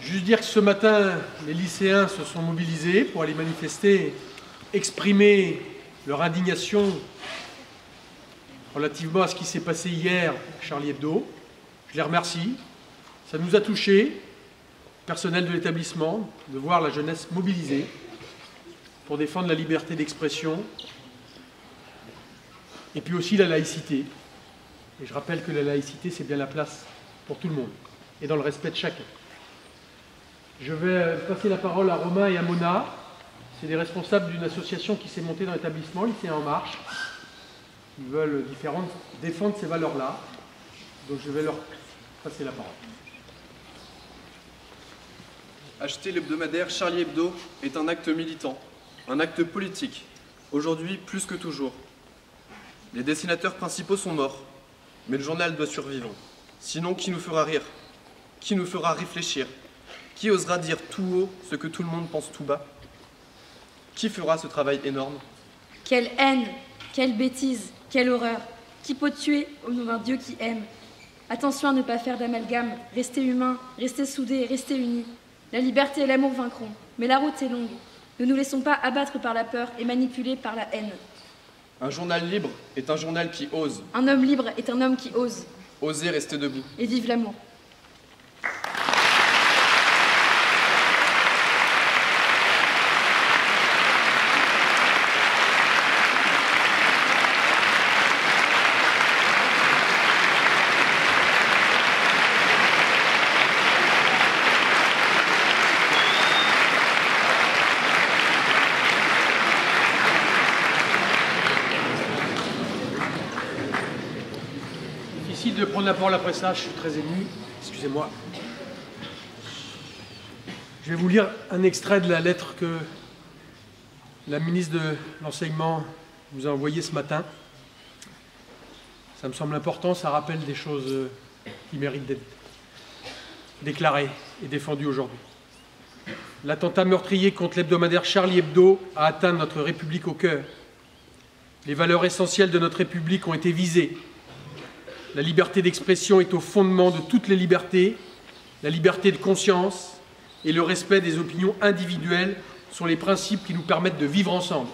Juste dire que ce matin, les lycéens se sont mobilisés pour aller manifester, exprimer leur indignation relativement à ce qui s'est passé hier à Charlie Hebdo. Je les remercie. Ça nous a touchés, personnel de l'établissement, de voir la jeunesse mobilisée pour défendre la liberté d'expression et puis aussi la laïcité. Et je rappelle que la laïcité, c'est bien la place pour tout le monde et dans le respect de chacun. Je vais passer la parole à Romain et à Mona. C'est des responsables d'une association qui s'est montée dans l'établissement, Lycéens en Marche. Ils veulent défendre ces valeurs-là. Donc je vais leur passer la parole. Acheter l'hebdomadaire Charlie Hebdo est un acte militant, un acte politique, aujourd'hui plus que toujours. Les dessinateurs principaux sont morts, mais le journal doit survivre. Sinon, qui nous fera rire? Qui nous fera réfléchir? Qui osera dire tout haut ce que tout le monde pense tout bas? Qui fera ce travail énorme? Quelle haine, quelle bêtise, quelle horreur! Qui peut tuer au nom d'un Dieu qui aime? Attention à ne pas faire d'amalgame, restez humains, restez soudés, restez unis. La liberté et l'amour vaincront, mais la route est longue. Ne nous laissons pas abattre par la peur et manipuler par la haine. Un journal libre est un journal qui ose. Un homme libre est un homme qui ose. Oser rester debout. Et vive l'amour. De prendre la parole après ça, je suis très ému, excusez-moi. Je vais vous lire un extrait de la lettre que la ministre de l'Enseignement vous a envoyée ce matin. Ça me semble important, ça rappelle des choses qui méritent d'être déclarées et défendues aujourd'hui. L'attentat meurtrier contre l'hebdomadaire Charlie Hebdo a atteint notre République au cœur. Les valeurs essentielles de notre République ont été visées. La liberté d'expression est au fondement de toutes les libertés, la liberté de conscience et le respect des opinions individuelles sont les principes qui nous permettent de vivre ensemble.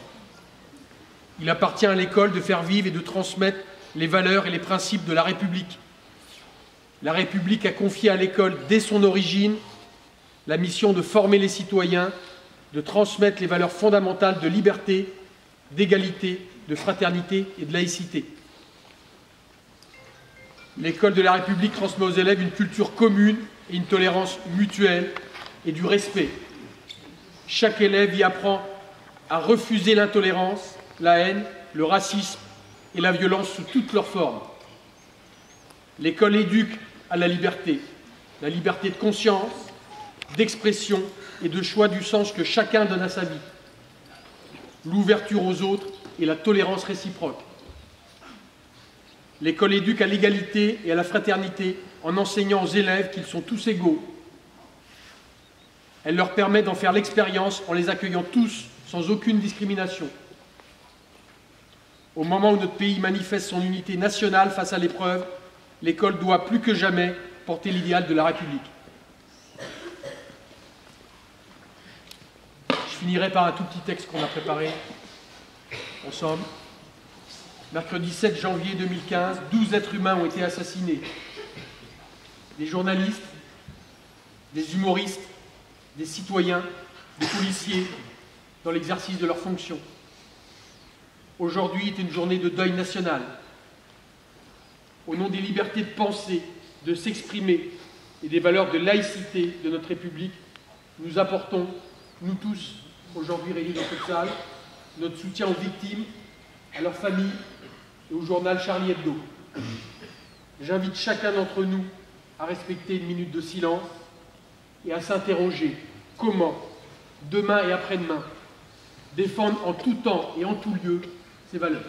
Il appartient à l'école de faire vivre et de transmettre les valeurs et les principes de la République. La République a confié à l'école, dès son origine, la mission de former les citoyens, de transmettre les valeurs fondamentales de liberté, d'égalité, de fraternité et de laïcité. L'école de la République transmet aux élèves une culture commune et une tolérance mutuelle et du respect. Chaque élève y apprend à refuser l'intolérance, la haine, le racisme et la violence sous toutes leurs formes. L'école éduque à la liberté de conscience, d'expression et de choix du sens que chacun donne à sa vie, l'ouverture aux autres et la tolérance réciproque. L'école éduque à l'égalité et à la fraternité en enseignant aux élèves qu'ils sont tous égaux. Elle leur permet d'en faire l'expérience en les accueillant tous sans aucune discrimination. Au moment où notre pays manifeste son unité nationale face à l'épreuve, l'école doit plus que jamais porter l'idéal de la République. Je finirai par un tout petit texte qu'on a préparé ensemble. Mercredi 7 janvier 2015, 12 êtres humains ont été assassinés. Des journalistes, des humoristes, des citoyens, des policiers, dans l'exercice de leurs fonctions. Aujourd'hui est une journée de deuil national. Au nom des libertés de penser, de s'exprimer et des valeurs de laïcité de notre République, nous apportons, nous tous, aujourd'hui réunis dans cette salle, notre soutien aux victimes, à leurs familles, et au journal Charlie Hebdo. J'invite chacun d'entre nous à respecter une minute de silence et à s'interroger comment, demain et après-demain, défendre en tout temps et en tout lieu ces valeurs.